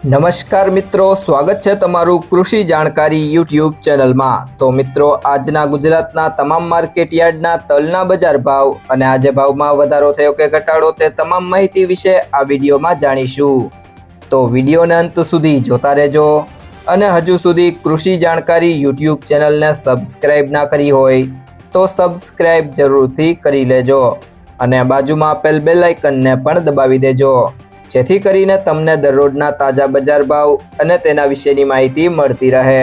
નમસ્કાર મિત્રો, સ્વાગત છે તમારું કૃષિ જાણકારી યુટ્યુબ ચેનલમાં। તો મિત્રો, આજના ગુજરાતના તમામ માર્કેટ યાર્ડના તલના બજાર ભાવ અને આજે ભાવમાં વધારો થયો કે ઘટાડો તે તમામ માહિતી વિશે આ વિડીયોમાં જાણીશું। તો વિડીયોને અંત સુધી જોતા રહેજો અને હજુ સુધી કૃષિ જાણકારી યુટ્યુબ ચેનલને સબસ્ક્રાઇબ ના કરી હોય તો સબસ્ક્રાઇબ જરૂરથી કરી લેજો અને બાજુમાં આપેલ બેલ આઇકનને પણ દબાવી દેજો, જેથી કરીને તમને દરરોજના તાજા બજાર ભાવ અને તેના વિશેની માહિતી મળતી રહે।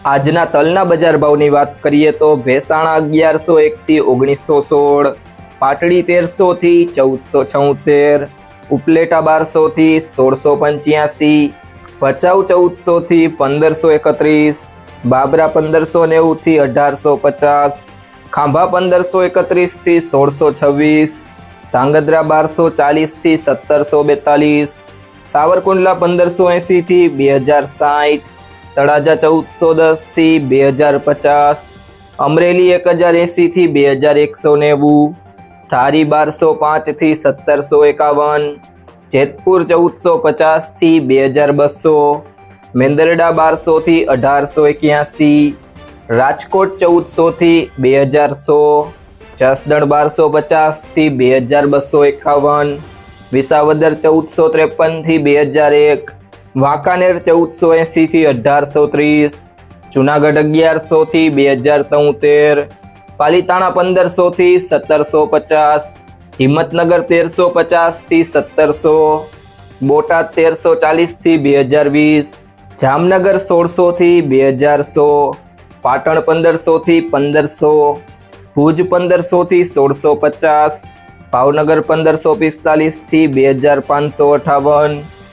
આજના તલના બજાર ભાવની વાત કરીએ તો ભેસાણા 1101 થી 1916, પાટડી 1300 થી 1476, ઉપલેટા 1200 થી 1685, ભચાઉ 1400 થી 1531, બાબરા 1590 થી 1850, ખાંભા 1531 થી 1626, ધાંગધ્રા 1240 થી 1742, સાવરકુંડલા 1580 થી 2060, તળાજા 1410 થી 2050, અમરેલી 1080 થી 2190, ધારી 1205 થી 1751, જેતપુર 1450 થી 2200, મેંદરડા 1200 થી 1881, રાજકોટ 1400 થી 2100, જસદણ 1250 થી 2251, વિસાવદર 1453 થી 2001, વાંકાનેર 1480 થી 1830, જુનાગઢ 1100 થી 2073, પાલીતાણા 1500 થી 1750, હિંમતનગર 1350 થી 1700, બોટાદ 1340 થી 2020, જામનગર 1600 થી 2100, પાટણ 1500 થી 1500, ભુજ 1500 થી 1650, ભાવનગર 1545 થી 2558,